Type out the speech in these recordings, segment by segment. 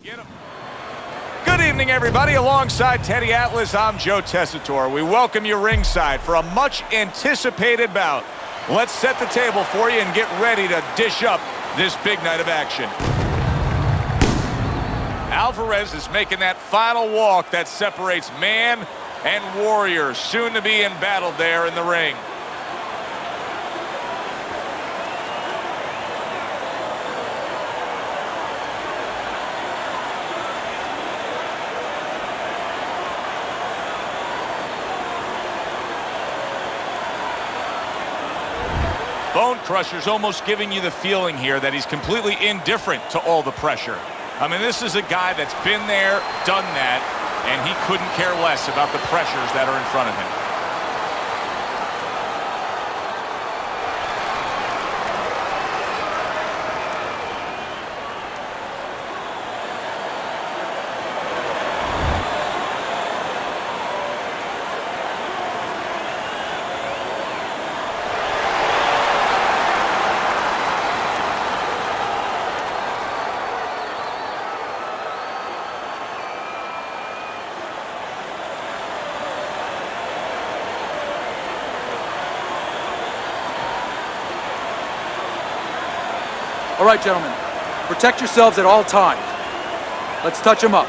Get him. Good evening, everybody. Alongside Teddy Atlas, I'm Joe Tessitore. We welcome you ringside for a much-anticipated bout. Let's set the table for you and get ready to dish up this big night of action. Alvarez is making that final walk that separates man and warrior, soon to be embattled there in the ring. Bone Crusher's almost giving you the feeling here that he's completely indifferent to all the pressure. I mean, this is a guy that's been there, done that, and he couldn't care less about the pressures that are in front of him. All right, gentlemen, protect yourselves at all times. Let's touch them up.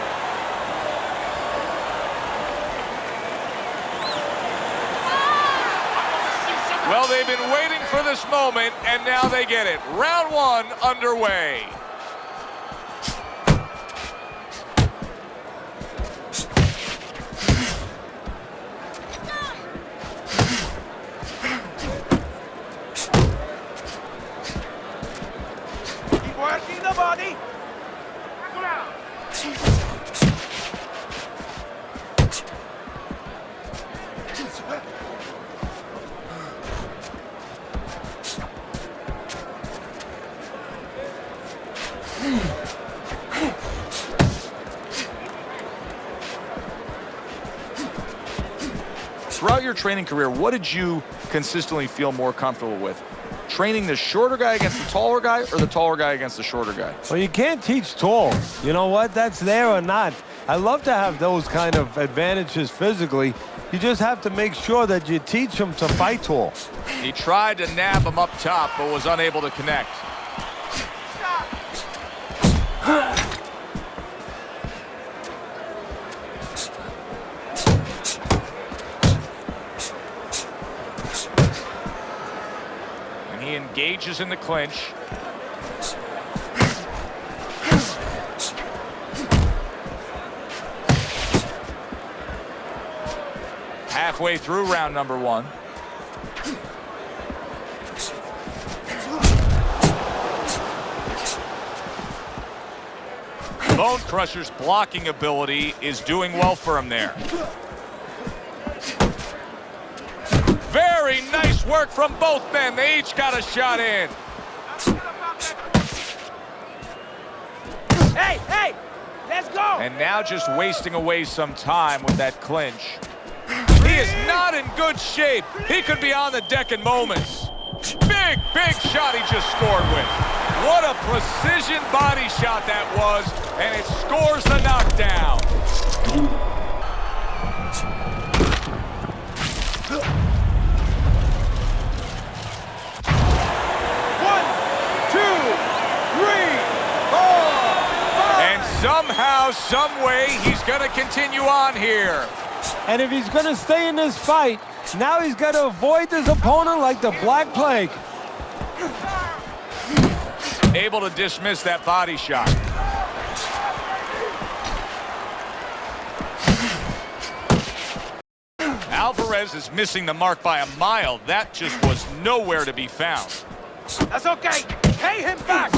Well, they've been waiting for this moment, and now they get it. Round one underway. Working the body. Throughout your training career, what did you consistently feel more comfortable with? Training the shorter guy against the taller guy, or the taller guy against the shorter guy? Well, you can't teach tall. You know what? That's there or not. I love to have those kind of advantages physically. You just have to make sure that you teach them to fight tall. He tried to nab him up top, but was unable to connect. He engages in the clinch. Halfway through round number one. Bone Crusher's blocking ability is doing well for him there. Very nice work from both men. They each got a shot in. Hey, hey, let's go. And now just wasting away some time with that clinch. He is not in good shape. He could be on the deck in moments. Big, big shot he just scored with. What a precision body shot that was, and it scores the knockdown. Somehow, some way, he's going to continue on here. And if he's going to stay in this fight, now he's got to avoid his opponent like the Black Plague. Able to dismiss that body shot. Alvarez is missing the mark by a mile. That just was nowhere to be found. That's okay. Pay him back.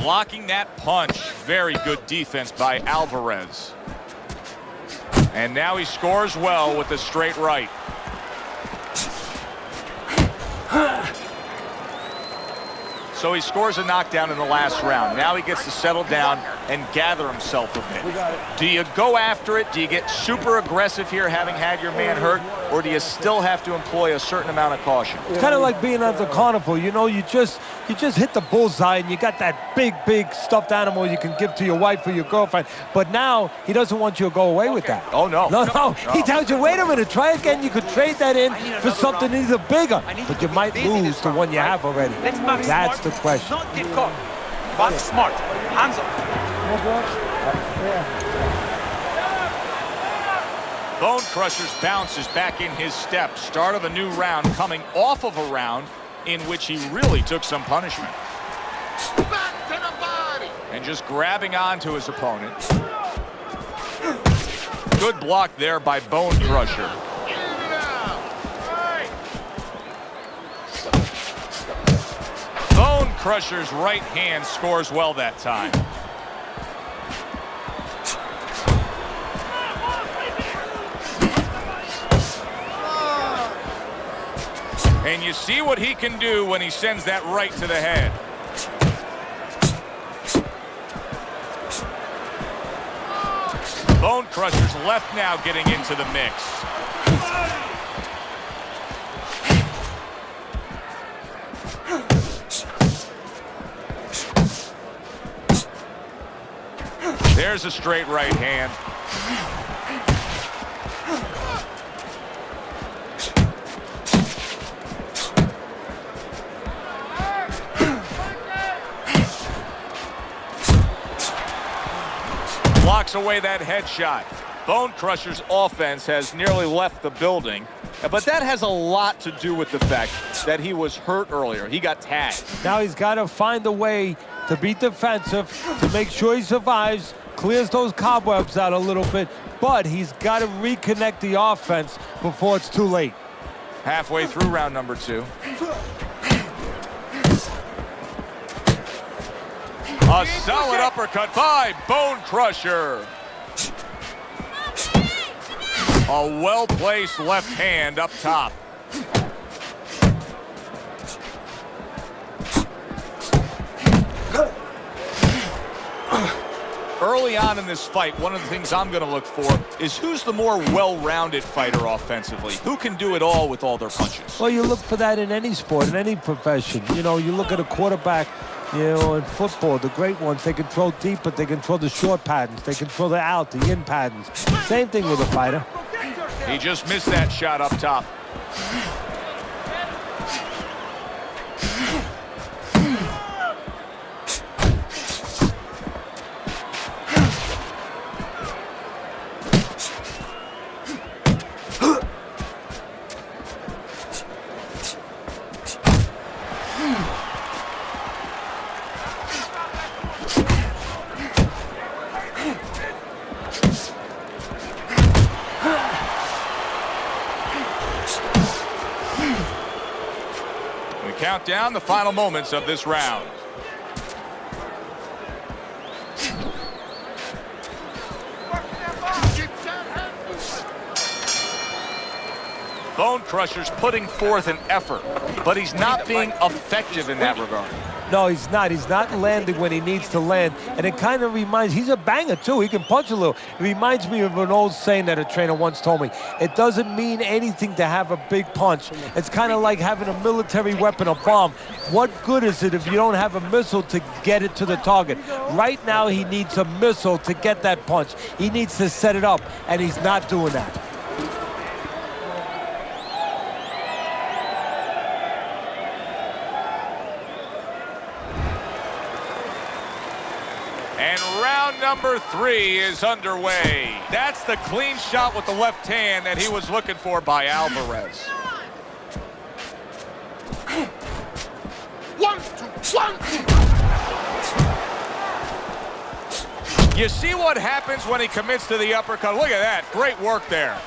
Blocking that punch. Very good defense by Alvarez. And now he scores well with the straight right. So he scores a knockdown in the last round. Now he gets to settle down and gather himself a bit. We got it. Do you go after it? Do you get super aggressive here, having had your man hurt? Or do you still have to employ a certain amount of caution? It's kind of like being at the carnival. You know, you just hit the bullseye, and you got that big stuffed animal you can give to your wife or your girlfriend. But now he doesn't want you to go away with that. Oh, no. No. He tells you, wait a minute, try again. You could trade that in for something either bigger, but you might lose the one you have already. That's the question. Not get caught. Box smart. Hands up. Bone Crusher's bounces back in his step. Start of a new round, coming off of a round in which he really took some punishment. Back to the body. And just grabbing onto his opponent. Good block there by Bone Crusher. In and out. Bone Crusher's right hand scores well that time. And you see what he can do when he sends that right to the head. Bone Crusher's left now getting into the mix. There's a straight right hand. Blocks away that headshot. Bone Crusher's offense has nearly left the building, but that has a lot to do with the fact that he was hurt earlier. He got tagged. Now he's got to find a way to be defensive, to make sure he survives, clears those cobwebs out a little bit, but he's got to reconnect the offense before it's too late. Halfway through round number 2. A solid uppercut by Bone Crusher. A well-placed left hand up top. Early on in this fight, one of the things I'm going to look for is who's the more well-rounded fighter offensively. Who can do it all with all their punches? Well, you look for that in any sport, in any profession. You know, you look at a quarterback, you know, in football, the great ones, they can throw deep, but they can throw the short patterns. They can throw the out, the in patterns. Same thing with a fighter. He just missed that shot up top. Count down the final moments of this round. Bone Crusher's putting forth an effort, but he's not being effective in that regard. No, he's not. He's not landing when he needs to land. And it kind of reminds, he's a banger too. He can punch a little. It reminds me of an old saying that a trainer once told me. It doesn't mean anything to have a big punch. It's kind of like having a military weapon, a bomb. What good is it if you don't have a missile to get it to the target? Right now, he needs a missile to get that punch. He needs to set it up, and he's not doing that. And round number 3 is underway. That's the clean shot with the left hand that he was looking for by Alvarez. 1, 2, 1. You see what happens when he commits to the uppercut? Look at that. Great work there.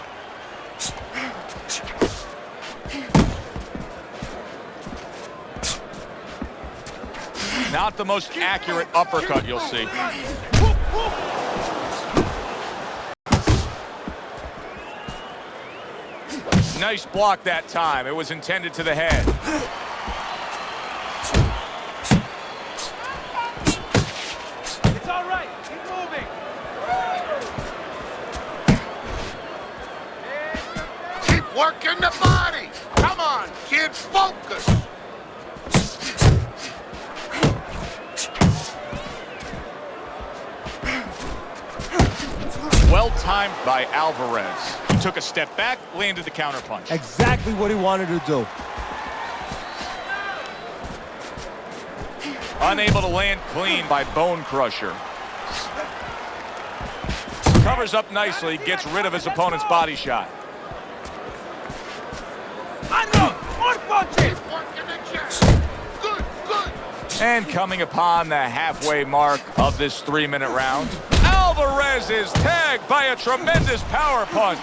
Not the most accurate uppercut you'll see. Nice block that time. It was intended to the head. It's all right. Working the body. Come on, kid, focus. Well timed by Alvarez. He took a step back, landed the counterpunch. Exactly what he wanted to do. Unable to land clean by Bone Crusher. Covers up nicely, gets rid of his opponent's body shot. Keep working the chest. Good, good. And coming upon the halfway mark of this 3-minute round, Alvarez is tagged by a tremendous power punch.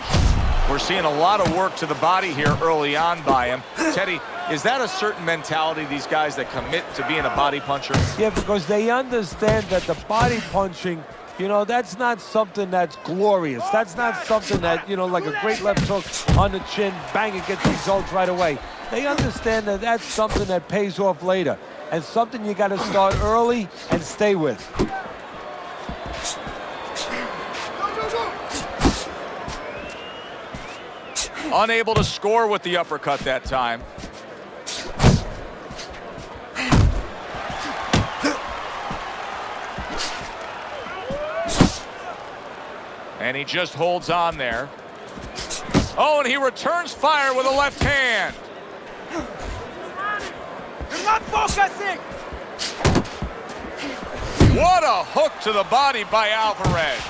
We're seeing a lot of work to the body here early on by him. Teddy, is that a certain mentality, these guys that commit to being a body puncher? Yeah, because they understand that the body punching, you know, that's not something that's glorious. That's not something that, you know, like a great left hook on the chin, bang, it gets results right away. They understand that that's something that pays off later, and something you got to start early and stay with. Unable to score with the uppercut that time. And he just holds on there. Oh, and he returns fire with a left hand. You're not focusing! What a hook to the body by Alvarez.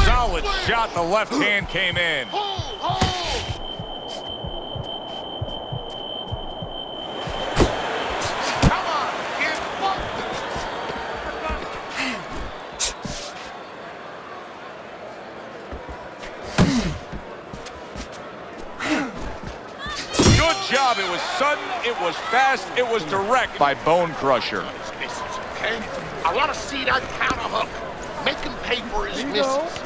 Solid shot, the left hand came in. Hold, hold. Come on, kid, focus. Good job. It was sudden, it was fast, it was direct by Bone Crusher. Misses, okay? I want to see that counter hook. Make him pay for his misses.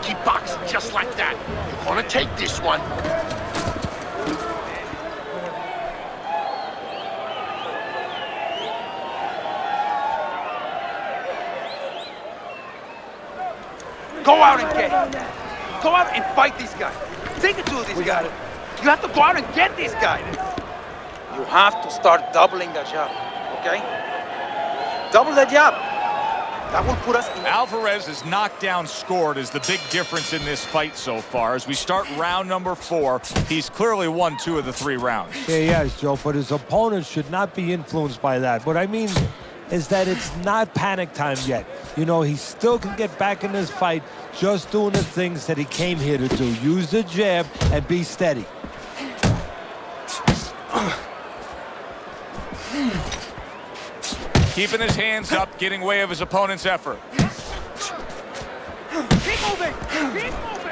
Keep boxing just like that. You're gonna take this one. Go out and get it. Go out and fight this guy. Take it to this guy. You have to go out and get this guy. You have to start doubling the jab, okay? Double the jab. That will put us in. Alvarez's knockdown scored is the big difference in this fight so far. As we start round number 4, he's clearly won 2 of the 3 rounds. Yeah, yes, Joe, but his opponent should not be influenced by that. What I mean is that it's not panic time yet. You know, he still can get back in this fight just doing the things that he came here to do. Use the jab and be steady. Keeping his hands up, getting way of his opponent's effort. Keep moving. Keep moving.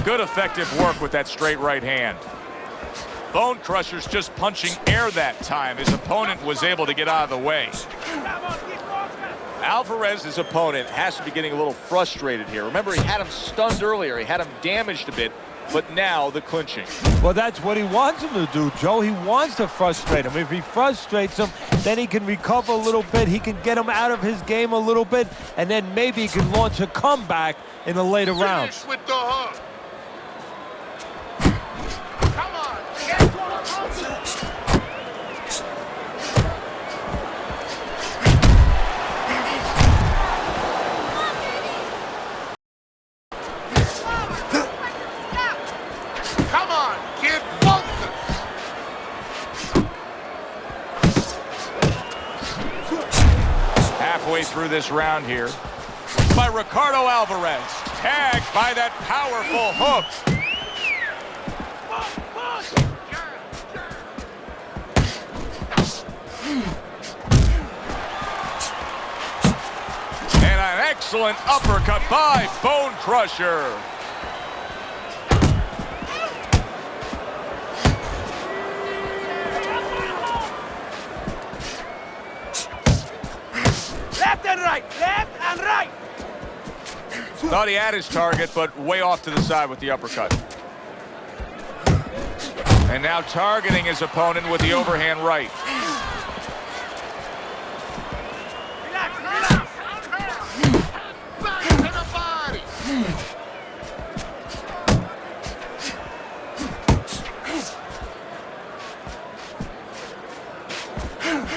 Good effective work with that straight right hand. Bone Crusher's just punching air that time. His opponent was able to get out of the way. Alvarez's opponent has to be getting a little frustrated here. Remember, he had him stunned earlier. He had him damaged a bit, but now the clinching. Well, that's what he wants him to do, Joe. He wants to frustrate him. If he frustrates him, then he can recover a little bit. He can get him out of his game a little bit, and then maybe he can launch a comeback in the later rounds. Finish with the hook. Come on, get to the Come on, kid, focus. Halfway through this round here by Ricardo Alvarez. Tagged by that powerful hook. And an excellent uppercut by Bone Crusher. Left and right. Left and right. Thought he had his target, but way off to the side with the uppercut. And now targeting his opponent with the overhand right.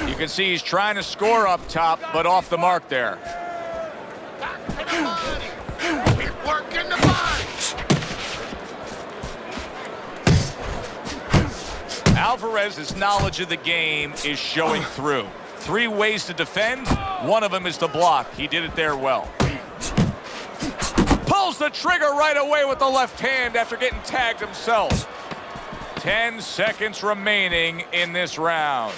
You can see he's trying to score up top, but off the mark there. Back to the body. Keep working the body. Alvarez's knowledge of the game is showing through. 3 ways to defend. One of them is to block. He did it there well. Pulls the trigger right away with the left hand after getting tagged himself. 10 seconds remaining in this round.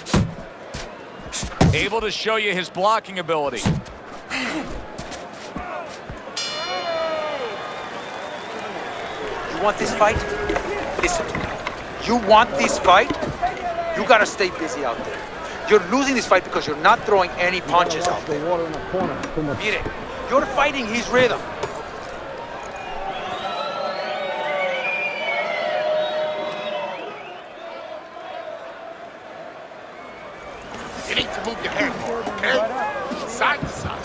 Able to show you his blocking ability. You want this fight? Listen to me. You want this fight? You gotta stay busy out there. You're losing this fight because you're not throwing any punches out there. Mire, you're fighting his rhythm. You need to move your head more, okay? Side to side.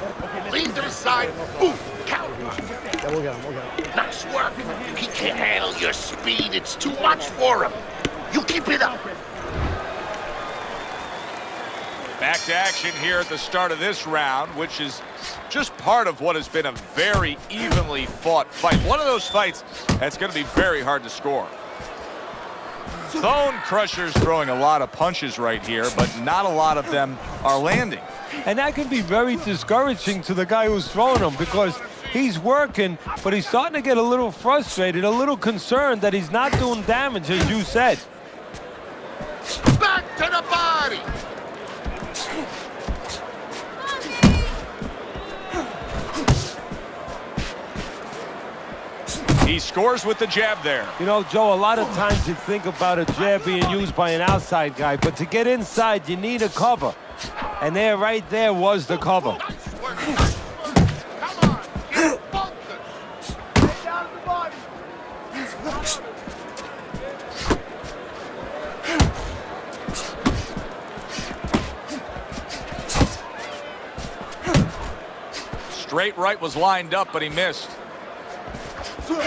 Lean to the side. Boom. Counter. Yeah, we'll get him. Nice work. He can't handle your speed. It's too much for him. You keep it up. Back to action here at the start of this round, which is just part of what has been a very evenly fought fight. One of those fights that's going to be very hard to score. Bone Crusher's throwing a lot of punches right here, but not a lot of them are landing. And that can be very discouraging to the guy who's throwing them because he's working, but he's starting to get a little frustrated, a little concerned that he's not doing damage, as you said. Back to the body. He scores with the jab there. You know, Joe, a lot of times you think about a jab being used by an outside guy, but to get inside, you need a cover. And there, right there, was the cover. Nice work. Come on. Get focused. Get down to the body. Straight right was lined up, but he missed. Drew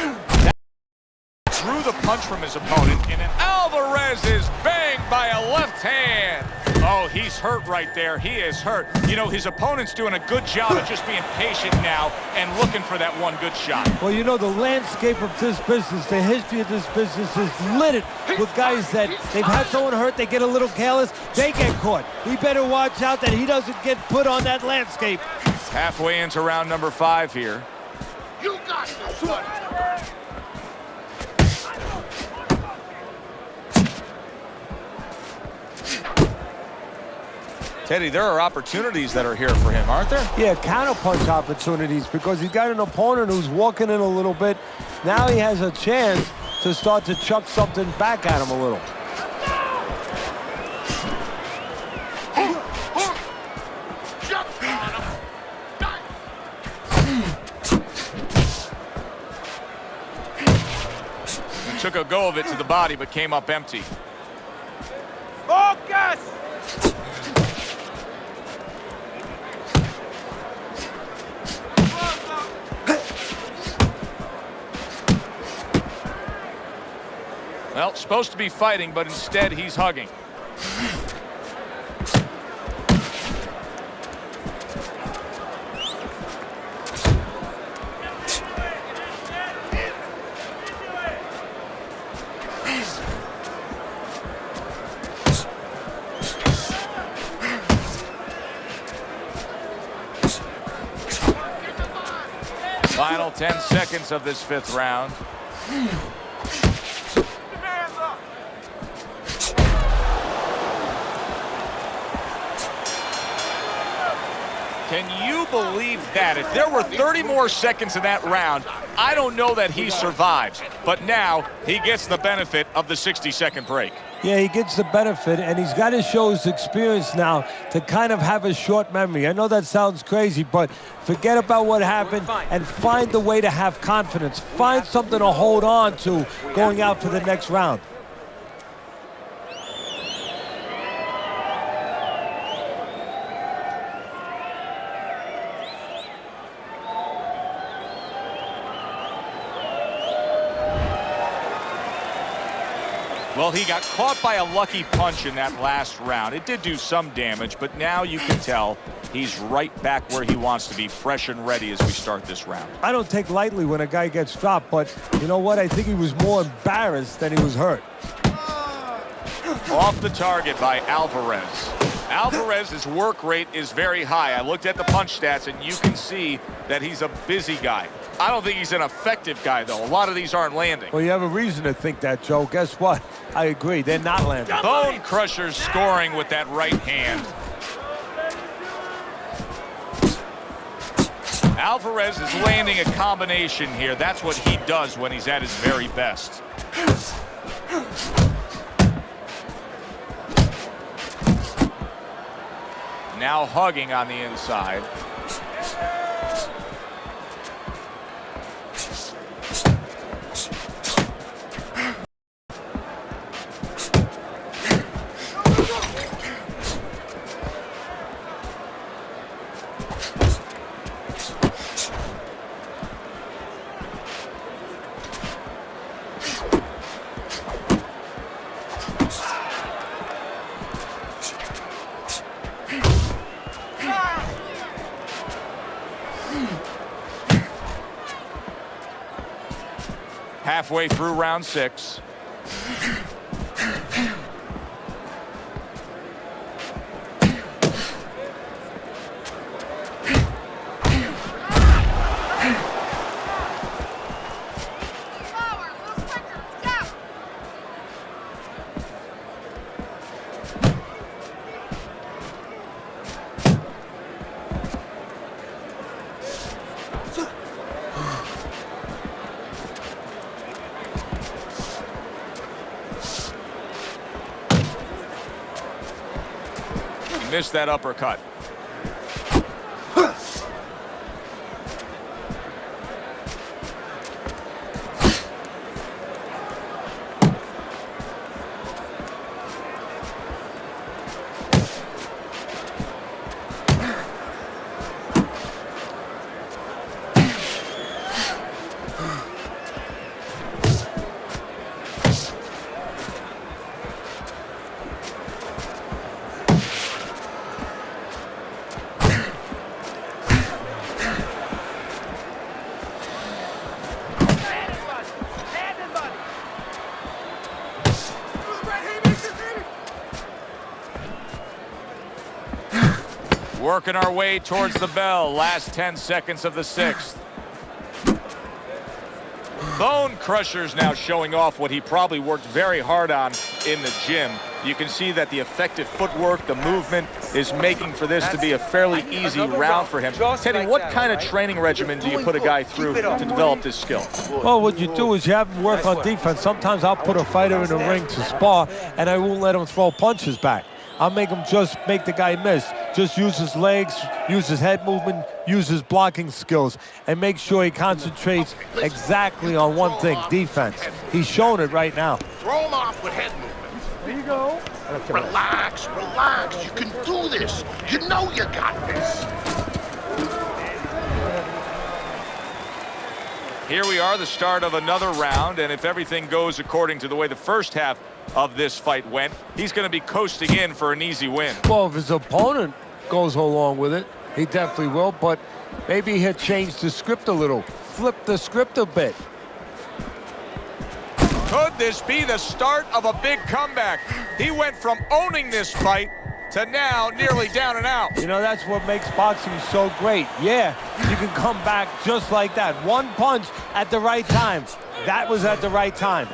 the punch from his opponent, and then Alvarez is banged by a left hand. Oh, he's hurt right there. He is hurt. You know, his opponent's doing a good job of just being patient now and looking for that one good shot. Well, you know, the landscape of this business, the history of this business is littered with guys that they've had someone hurt, they get a little careless, they get caught. He better watch out that he doesn't get put on that landscape. Halfway into round number 5 here. You got this one. Teddy, there are opportunities that are here for him, aren't there? Yeah, counterpunch opportunities because he's got an opponent who's walking in a little bit. Now he has a chance to start to chuck something back at him a little. Jump on him. He took a go of it to the body, but came up empty. Focus! Well, supposed to be fighting, but instead he's hugging. Final 10 seconds of this 5th round. Can you believe that? If there were 30 more seconds in that round, I don't know that he survives. But now he gets the benefit of the 60-second break. Yeah, he gets the benefit, and he's got to show his experience now to kind of have a short memory. I know that sounds crazy, but forget about what happened and find a way to have confidence. Find something to hold on to going out for the next round. Well, he got caught by a lucky punch in that last round. It did do some damage, but now you can tell he's right back where he wants to be, fresh and ready as we start this round. I don't take lightly when a guy gets dropped, but you know what? I think he was more embarrassed than he was hurt. Off the target by Alvarez. Alvarez's work rate is very high. I looked at the punch stats, and you can see that he's a busy guy. I don't think he's an effective guy, though. A lot of these aren't landing. Well, you have a reason to think that, Joe. Guess what? I agree. They're not landing. Bone Crusher's scoring with that right hand. Alvarez is landing a combination here. That's what he does when he's at his very best. Now hugging on the inside. Halfway through round 6. Missed that uppercut. Working our way towards the bell. Last 10 seconds of the 6th. Bone Crusher's now showing off what he probably worked very hard on in the gym. You can see that the effective footwork, the movement, is making for this to be a fairly easy round for him. Teddy, what kind of training regimen do you put a guy through to develop this skill? Well, what you do is you have him work on defense. Sometimes I'll put a fighter in the ring to spar, and I won't let him throw punches back. I'll make him just make the guy miss. Just use his legs, use his head movement, use his blocking skills, and make sure he concentrates exactly on one thing, defense. He's showing it right now. Throw him off with head movement. There you go. Relax, relax. You can do this. You know you got this. Here we are, the start of another round, and if everything goes according to the way the first half of this fight went, he's going to be coasting in for an easy win. Well, if his opponent goes along with it, he definitely will, but maybe he'll change the script a little, flip the script a bit. Could this be the start of a big comeback? He went from owning this fight to now nearly down and out. You know, that's what makes boxing so great. Yeah, you can come back just like that. One punch at the right time. That was at the right time.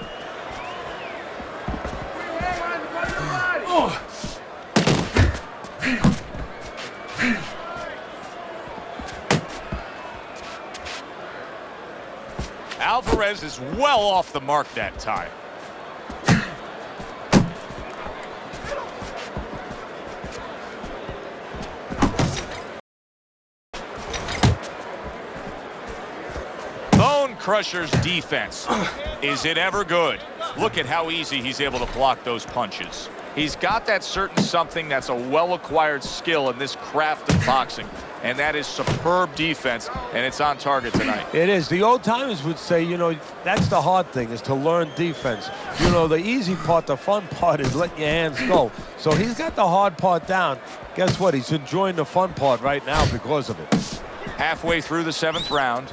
Alvarez is well off the mark that time. Bone Crusher's defense. Is it ever good? Look at how easy he's able to block those punches. He's got that certain something that's a well-acquired skill in this craft of boxing, and that is superb defense, and it's on target tonight. It is. The old timers would say, you know, that's the hard thing, is to learn defense. You know, the easy part, the fun part is letting your hands go. So he's got the hard part down. Guess what? He's enjoying the fun part right now because of it. Halfway through the 7th round.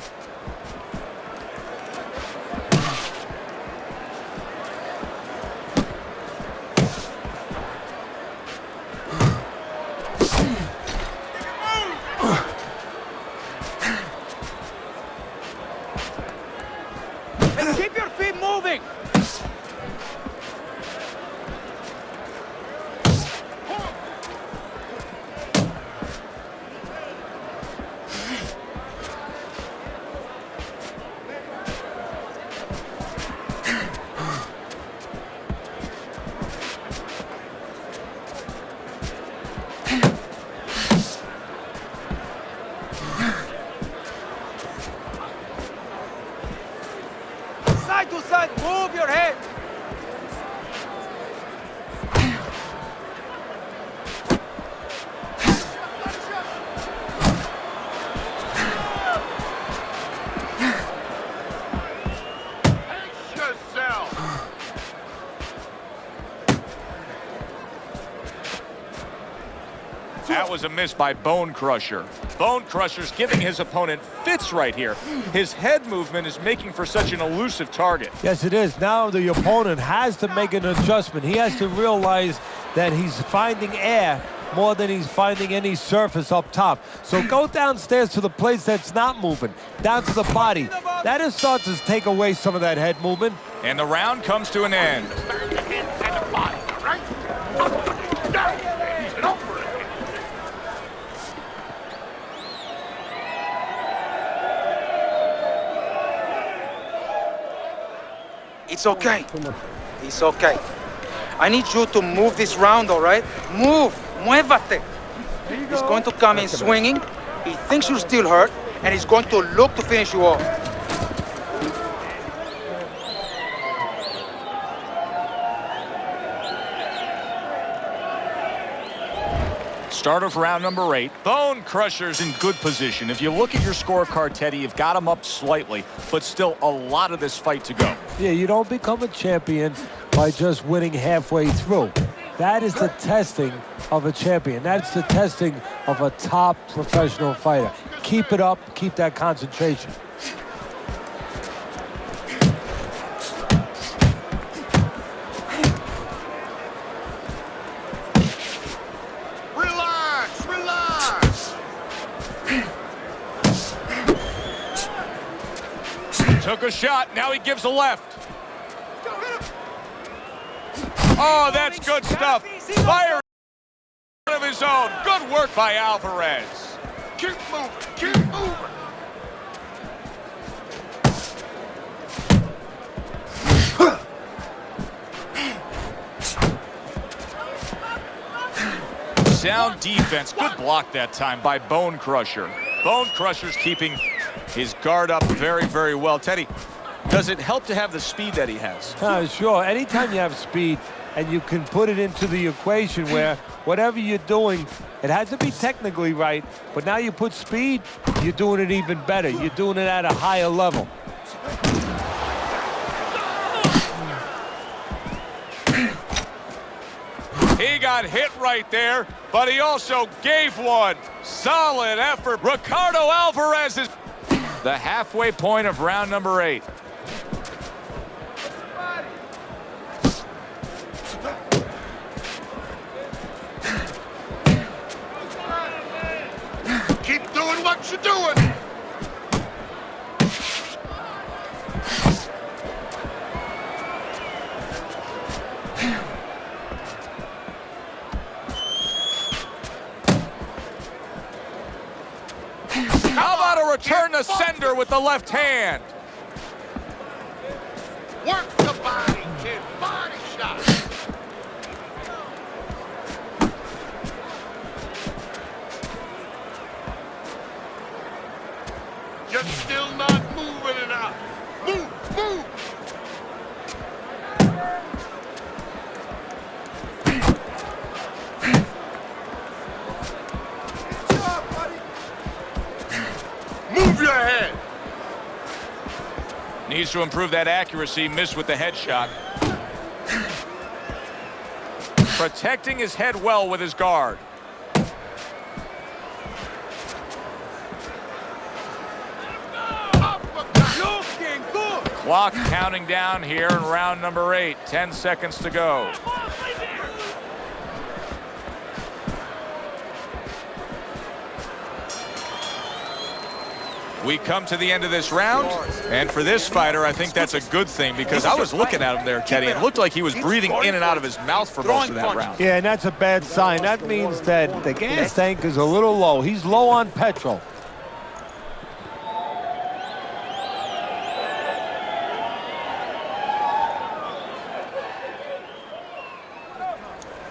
Keep your feet moving. Side to side, move your head. Pace yourself. That was a miss by Bone Crusher. Bone Crusher's giving his opponent fits right here. His head movement is making for such an elusive target. Yes, it is. Now the opponent has to make an adjustment. He has to realize that he's finding air more than he's finding any surface up top. So go downstairs to the place that's not moving, down to the body. That is starting to take away some of that head movement. And the round comes to an end. Back the head and the body, right? Now, he's over it. It's okay. It's okay. I need you to move this round, all right? Move. Muévate. He's going to come in swinging. He thinks you're still hurt, and he's going to look to finish you off. Start of round number 8. Bone Crusher's in good position. If you look at your scorecard, Teddy, you've got him up slightly, but still a lot of this fight to go. Yeah, you don't become a champion by just winning halfway through. That is the testing of a champion. That's the testing of a top professional fighter. Keep it up, keep that concentration. Relax, relax. Took a shot, now he gives a left. Oh, that's good stuff. Fire of his own. Good work by Alvarez. Keep moving, keep moving. Sound defense. Good block that time by Bone Crusher. Bone Crusher's keeping his guard up very, very well. Teddy, does it help to have the speed that he has? Sure. Anytime you have speed and you can put it into the equation where whatever you're doing, it has to be technically right, but now you put speed, you're doing it even better. You're doing it at a higher level. He got hit right there, but he also gave one. Solid effort. Ricardo Alvarez is the halfway point of round number 8. Keep doing what you're doing. How about a return to sender with the left hand? Work the body, kid. Body shot. You're still not moving enough. Move, move. Move your head. Needs to improve that accuracy. Missed with the headshot. Protecting his head well with his guard. Clock counting down here in round number 8. 10 seconds to go. We come to the end of this round, and for this fighter, I think that's a good thing, because I was looking at him there, Teddy, and it looked like he was breathing in and out of his mouth for most of that round. Yeah, and that's a bad sign. That means that the gas tank is a little low. He's low on petrol.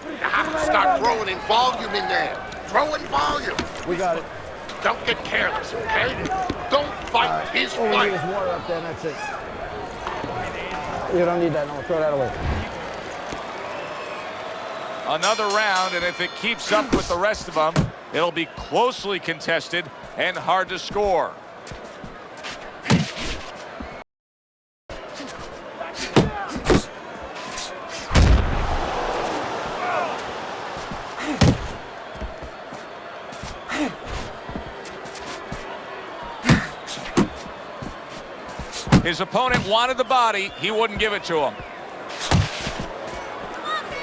You have to start throwing in volume in there. Throw in volume. We got it. Don't get careless, okay? Don't fight his All we need is fight. water up there, and that's it. You don't need that, no. Throw that away. Another round, and if it keeps up with the rest of them, it'll be closely contested and hard to score. His opponent wanted the body. He wouldn't give it to him.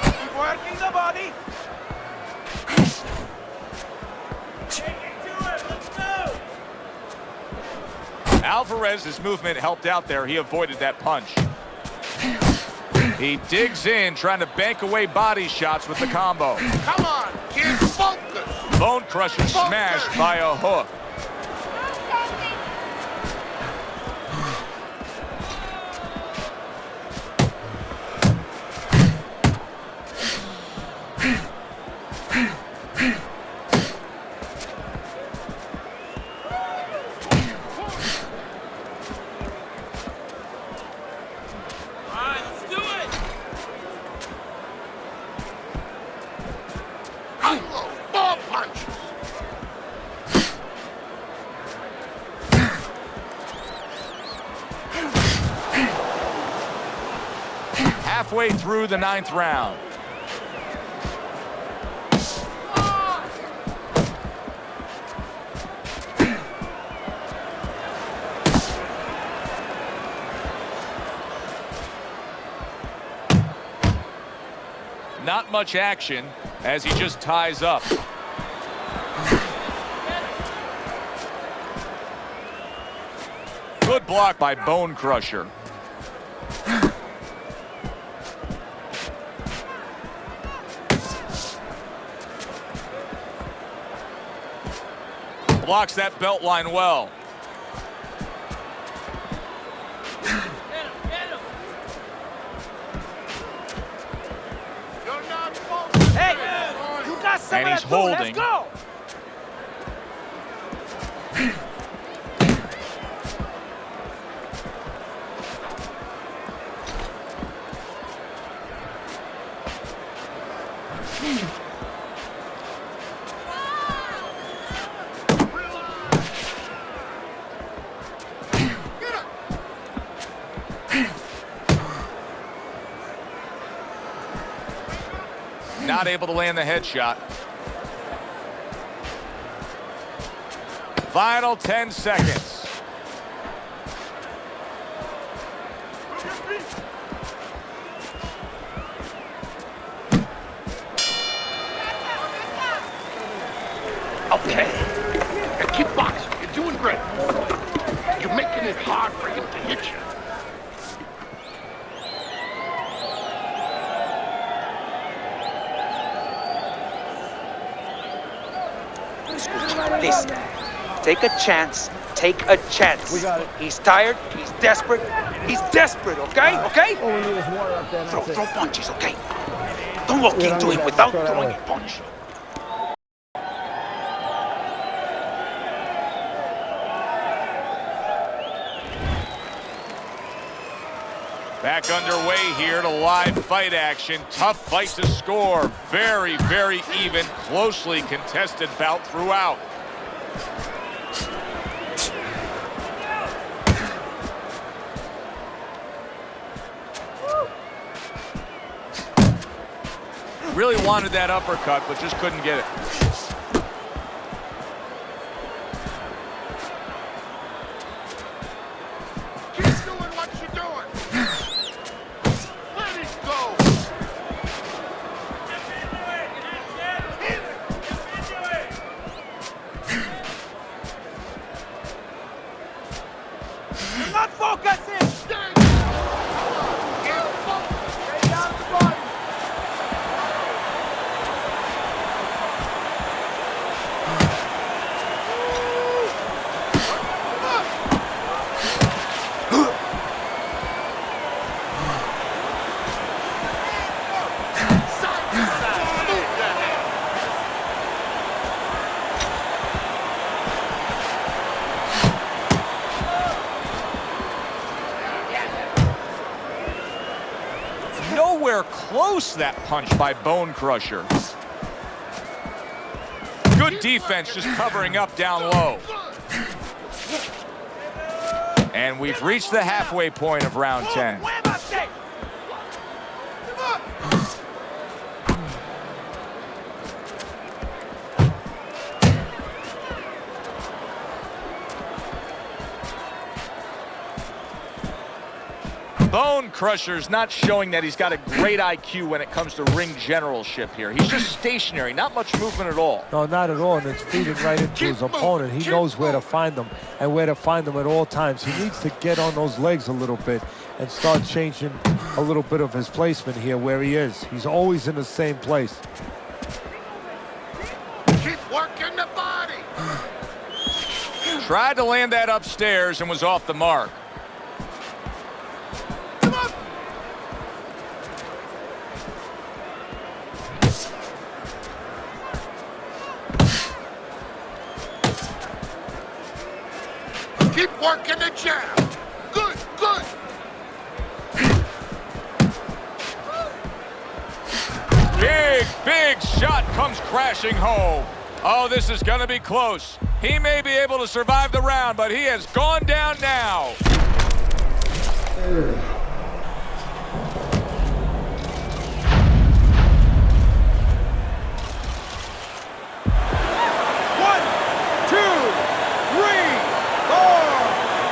Keep working the body. Alvarez's movement helped out there. He avoided that punch. He digs in, trying to bank away body shots with the combo. Come on, kid, focus. Bone crusher smashed by a hook. Ball punches. Halfway through the 9th round. Not much action as he just ties up. Good block by Bone Crusher. Blocks that belt line well. Hey, you got some And of he's that too. holding. Let's go. Not able to land the headshot. Final 10 seconds. Okay. Now keep boxing. You're doing great. You're making it hard for him to hit you. Listen, take a chance. Take a chance. We got it. He's tired. He's desperate. He's desperate, okay? Okay? All we need is water up there, and that's Throw it. punches, okay? Don't walk You don't into need him that. without Throw that throwing away. a punch. Back underway here to live fight action. Tough fight to score. Very, very even, closely contested bout throughout. Really wanted that uppercut, but just couldn't get it. Keep doing what you're doing. Let it go. You're not focusing! Stay down the body. Side to side. Move that head. Nowhere close, that punch by Bone Crusher. Good defense, just covering up down low. And we've reached the halfway point of round 10. Bone Crusher's not showing that he's got a great IQ when it comes to ring generalship here. He's just stationary, not much movement at all. No, not at all, and it's feeding right into his opponent. He knows where to find them and where to find them at all times. He needs to get on those legs a little bit and start changing a little bit of his placement here where he is. He's always in the same place. Keep working the body. Tried to land that upstairs and was off the mark. Come on. Keep working the jab. Good, good. Big shot comes crashing home. Oh, this is going to be close. He may be able to survive the round, but he has gone down now. One, two, three, four,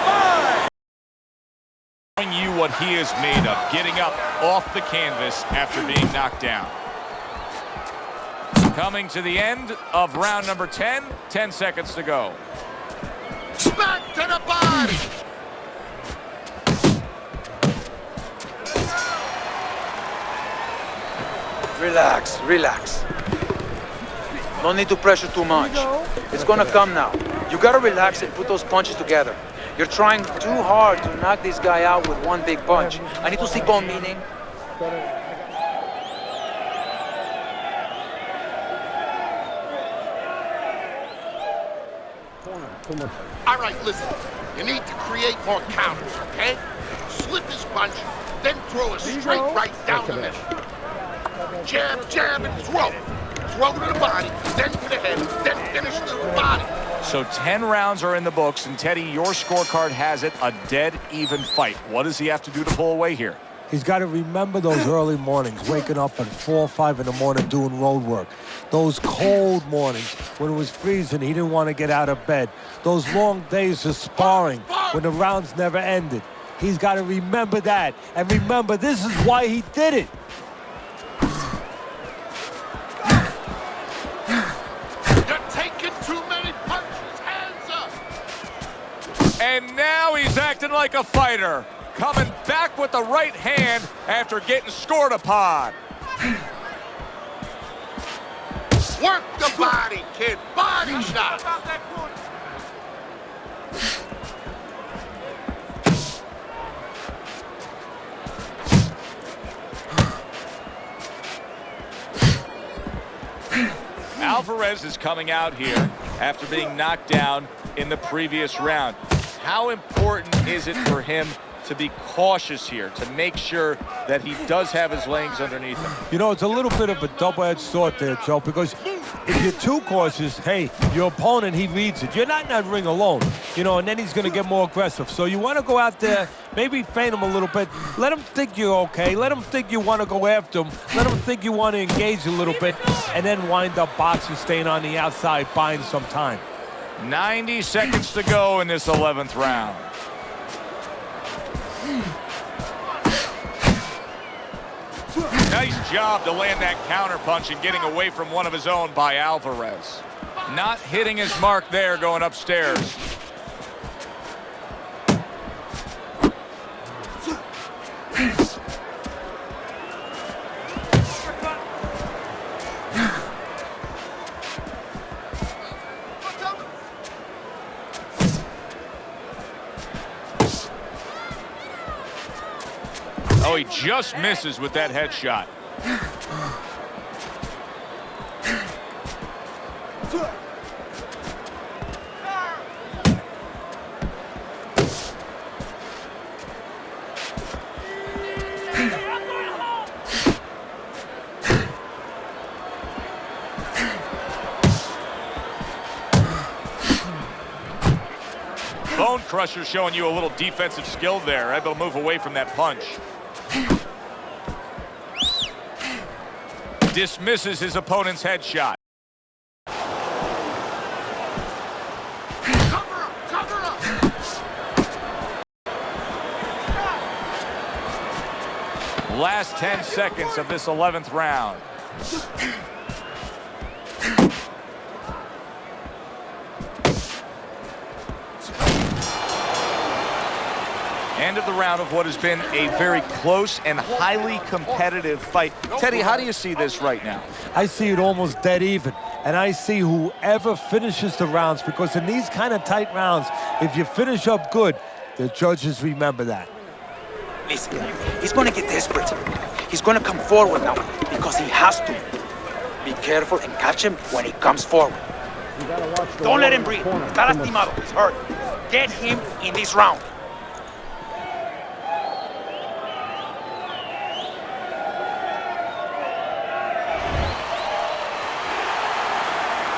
five. Showing you what he is made of, getting up off the canvas after being knocked down. Coming to the end of round number 10, 10 seconds to go. Back to the body. Relax, relax. No need to pressure too much. It's gonna come now. You gotta relax and put those punches together. You're trying too hard to knock this guy out with one big punch. I need to see bone meaning. All right, listen. You need to create more counters, okay? Slip his punch, then throw a straight right down the middle. Jab, jab, and throw. Throw to the body, then to the head, then finish to the body. So 10 rounds are in the books, and Teddy, your scorecard has it a dead even fight. What does he have to do to pull away here? He's got to remember those early mornings, waking up at 4 or 5 in the morning doing road work. Those cold mornings when it was freezing, he didn't want to get out of bed. Those long days of sparring when the rounds never ended. He's got to remember that. And remember, this is why he did it. You're taking too many punches. Hands up. And now he's acting like a fighter. Coming back with the right hand after getting scored upon. Work the body, kid. Body shot. Alvarez is coming out here after being knocked down in the previous round. How important is it for him to be cautious here, to make sure that he does have his legs underneath him? You know, it's a little bit of a double-edged sword there, Joe, because If you're too cautious, hey, your opponent, he reads it. You're not in that ring alone, you know, and then he's going to get more aggressive. So you want to go out there, maybe feint him a little bit. Let him think you're okay. Let him think you want to go after him. Let him think you want to engage a little bit, and then wind up boxing, staying on the outside, buying some time. 90 seconds to go in this 11th round. Nice job to land that counter punch and getting away from one of his own by Alvarez. Not hitting his mark there going upstairs. Oh, he just misses with that headshot. Bone crusher showing you a little defensive skill there. Able to move away from that punch. Dismisses his opponent's headshot. Cover up! Cover up! Last 10 seconds of this 11th round. End of the round of what has been a very close and highly competitive fight. Teddy, how do you see this right now? I see it almost dead even, and I see whoever finishes the rounds, because in these kind of tight rounds, if you finish up good, the judges remember that. Listen, he's going to get desperate. He's going to come forward now because he has to. Be careful and catch him when he comes forward. Don't let him breathe. Está lastimado. He's hurt. Get him in this round.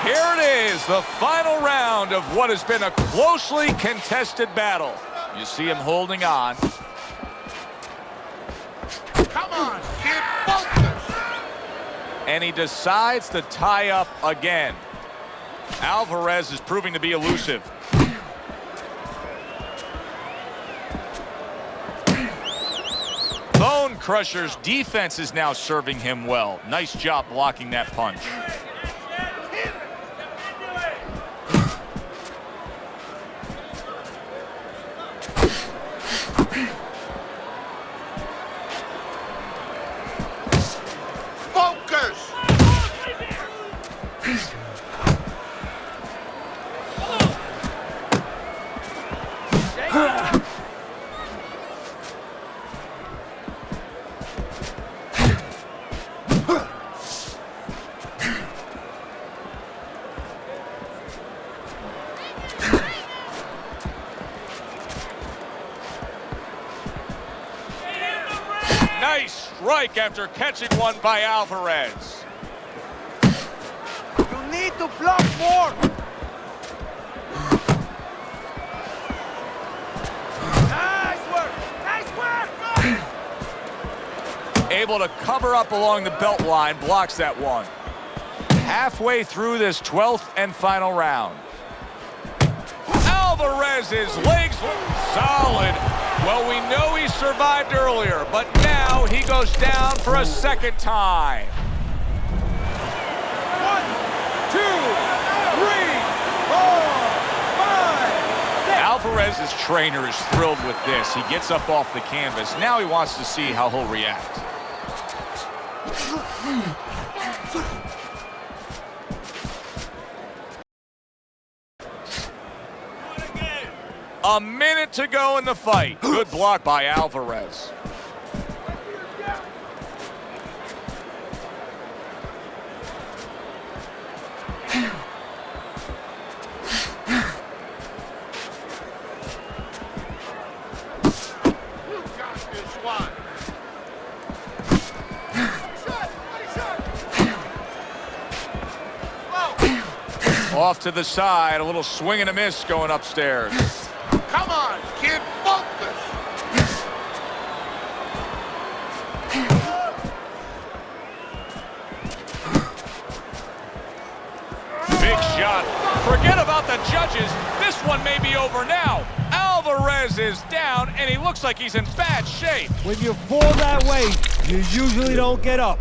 Here it is, the final round of what has been a closely contested battle. You see him holding on. Come on, kid, focus! And he decides to tie up again. Alvarez is proving to be elusive. Bone Crusher's defense is now serving him well. Nice job blocking that punch. Focus! Nice strike after catching one by Alvarez. You need to block more. Nice work. Nice work. Able to cover up along the belt line, blocks that one. Halfway through this 12th and final round. Alvarez's legs solid. Well, we know he survived earlier, but now he goes down for a second time. 1, 2, 3, 4, 5, 6. Alvarez's trainer is thrilled with this. He gets up off the canvas. Now he wants to see how he'll react. A minute to go in the fight. Good block by Alvarez. You got this one. off to the side. A little swing and a miss going upstairs. Come on, kid, focus. Big shot. Forget about the judges. This one may be over now. Alvarez is down, and he looks like he's in bad shape. When you fall that way, you usually don't get up.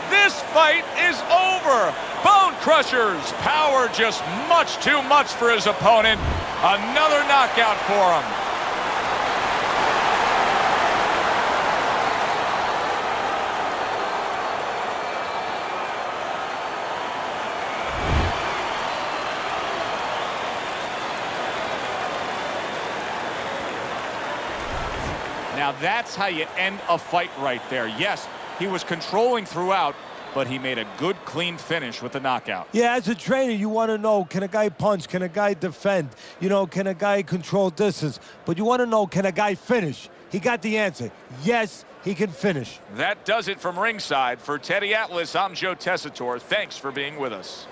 This fight is over. Bone Crushers. Power just much too much for his opponent. Another knockout for him. Now that's how you end a fight right there. Yes, he was controlling throughout, but he made a good, clean finish with the knockout. Yeah, as a trainer, you want to know, can a guy punch? Can a guy defend? You know, can a guy control distance? But you want to know, can a guy finish? He got the answer. Yes, he can finish. That does it from ringside. For Teddy Atlas, I'm Joe Tessitore. Thanks for being with us.